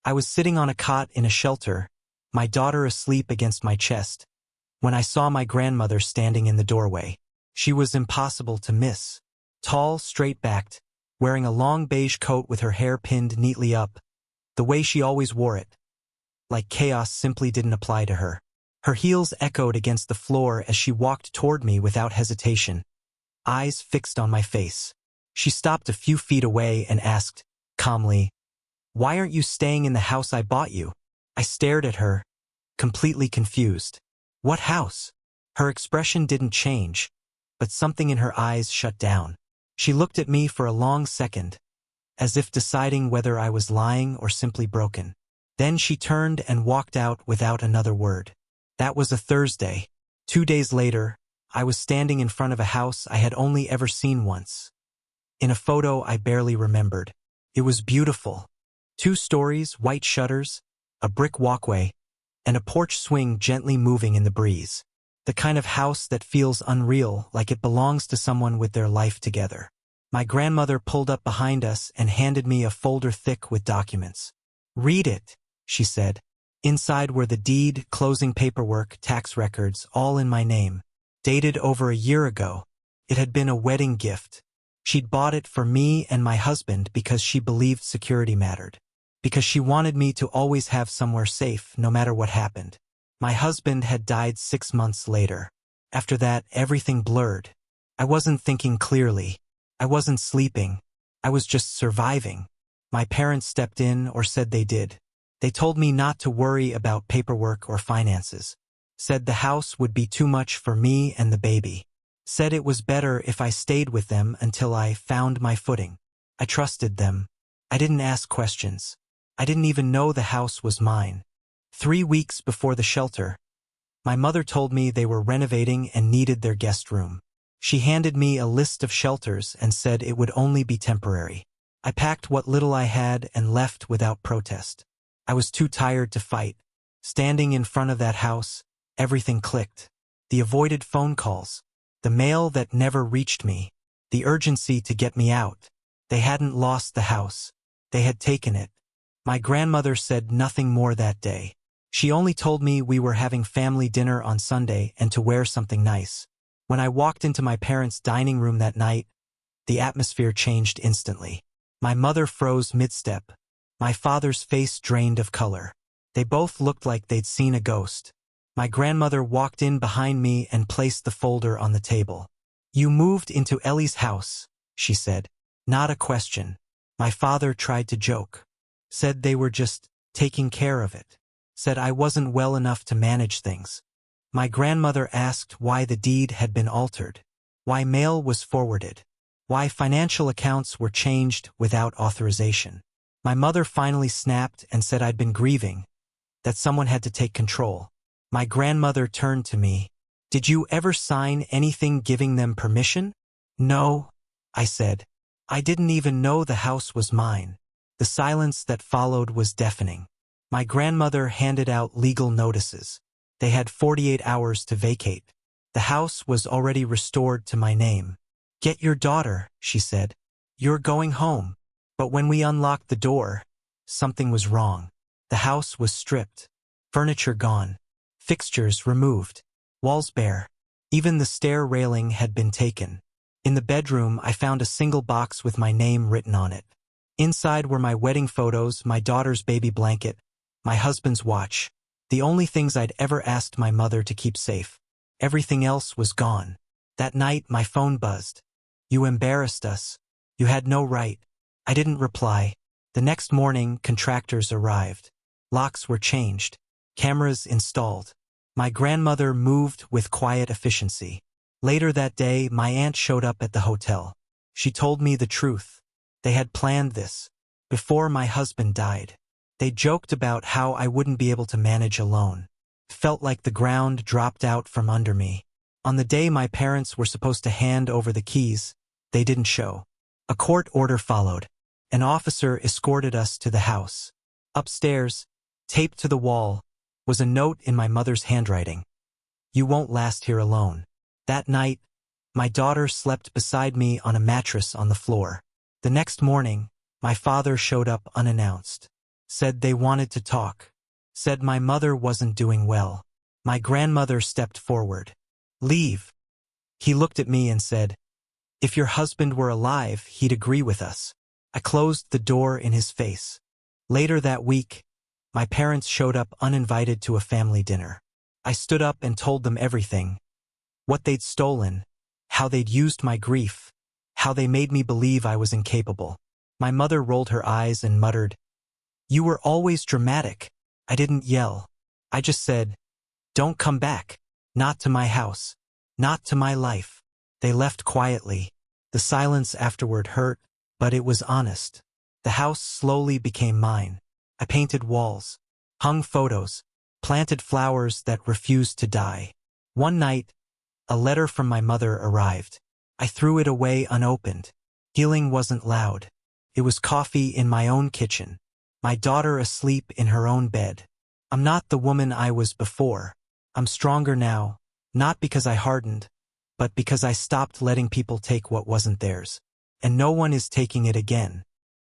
I was sitting on a cot in a shelter, my daughter asleep against my chest, when I saw my grandmother standing in the doorway. She was impossible to miss. Tall, straight-backed, wearing a long beige coat with her hair pinned neatly up, the way she always wore it. Like chaos simply didn't apply to her. Her heels echoed against the floor as she walked toward me without hesitation, eyes fixed on my face. She stopped a few feet away and asked, calmly, "Why aren't you staying in the house I bought you?" I stared at her, completely confused. What house? Her expression didn't change, but something in her eyes shut down. She looked at me for a long second, as if deciding whether I was lying or simply broken. Then she turned and walked out without another word. That was a Thursday. 2 days later, I was standing in front of a house I had only ever seen once. In a photo I barely remembered. It was beautiful. 2 stories, white shutters, a brick walkway, and a porch swing gently moving in the breeze. The kind of house that feels unreal, like it belongs to someone with their life together. My grandmother pulled up behind us and handed me a folder thick with documents. "Read it," she said. Inside were the deed, closing paperwork, tax records, all in my name. Dated over a year ago. It had been a wedding gift. She'd bought it for me and my husband because she believed security mattered. Because she wanted me to always have somewhere safe, no matter what happened. My husband had died 6 months later. After that, everything blurred. I wasn't thinking clearly. I wasn't sleeping. I was just surviving. My parents stepped in, or said they did. They told me not to worry about paperwork or finances. Said the house would be too much for me and the baby. Said it was better if I stayed with them until I found my footing. I trusted them. I didn't ask questions. I didn't even know the house was mine. 3 weeks before the shelter, my mother told me they were renovating and needed their guest room. She handed me a list of shelters and said it would only be temporary. I packed what little I had and left without protest. I was too tired to fight. Standing in front of that house, everything clicked. The avoided phone calls, the mail that never reached me, the urgency to get me out. They hadn't lost the house. They had taken it. My grandmother said nothing more that day. She only told me we were having family dinner on Sunday and to wear something nice. When I walked into my parents' dining room that night, the atmosphere changed instantly. My mother froze mid-step. My father's face drained of color. They both looked like they'd seen a ghost. My grandmother walked in behind me and placed the folder on the table. "You moved into Ellie's house," she said. Not a question. My father tried to joke. Said they were just taking care of it. Said I wasn't well enough to manage things. My grandmother asked why the deed had been altered, why mail was forwarded, why financial accounts were changed without authorization. My mother finally snapped and said I'd been grieving, that someone had to take control. My grandmother turned to me. "Did you ever sign anything giving them permission?" "No," I said. "I didn't even know the house was mine." The silence that followed was deafening. My grandmother handed out legal notices. They had 48 hours to vacate. The house was already restored to my name. "Get your daughter," she said. "You're going home." But when we unlocked the door, something was wrong. The house was stripped. Furniture gone. Fixtures removed. Walls bare. Even the stair railing had been taken. In the bedroom, I found a single box with my name written on it. Inside were my wedding photos, my daughter's baby blanket, my husband's watch, the only things I'd ever asked my mother to keep safe. Everything else was gone. That night, my phone buzzed. "You embarrassed us. You had no right." I didn't reply. The next morning, contractors arrived. Locks were changed. Cameras installed. My grandmother moved with quiet efficiency. Later that day, my aunt showed up at the hotel. She told me the truth. They had planned this before my husband died. They joked about how I wouldn't be able to manage alone. It felt like the ground dropped out from under me. On the day my parents were supposed to hand over the keys, they didn't show. A court order followed. An officer escorted us to the house. Upstairs, taped to the wall, was a note in my mother's handwriting. "You won't last here alone." That night, my daughter slept beside me on a mattress on the floor. The next morning, my father showed up unannounced. Said they wanted to talk. Said my mother wasn't doing well. My grandmother stepped forward. Leave. He looked at me and said, if your husband were alive, he'd agree with us. I closed the door in his face. Later that week, my parents showed up uninvited to a family dinner. I stood up and told them everything. What they'd stolen, how they'd used my grief, how they made me believe I was incapable. My mother rolled her eyes and muttered, "You were always dramatic." I didn't yell. I just said, "Don't come back. Not to my house. Not to my life." They left quietly. The silence afterward hurt, but it was honest. The house slowly became mine. I painted walls, hung photos, planted flowers that refused to die. One night, a letter from my mother arrived. I threw it away unopened. Healing wasn't loud. It was coffee in my own kitchen. My daughter asleep in her own bed. I'm not the woman I was before. I'm stronger now, not because I hardened, but because I stopped letting people take what wasn't theirs. And no one is taking it again.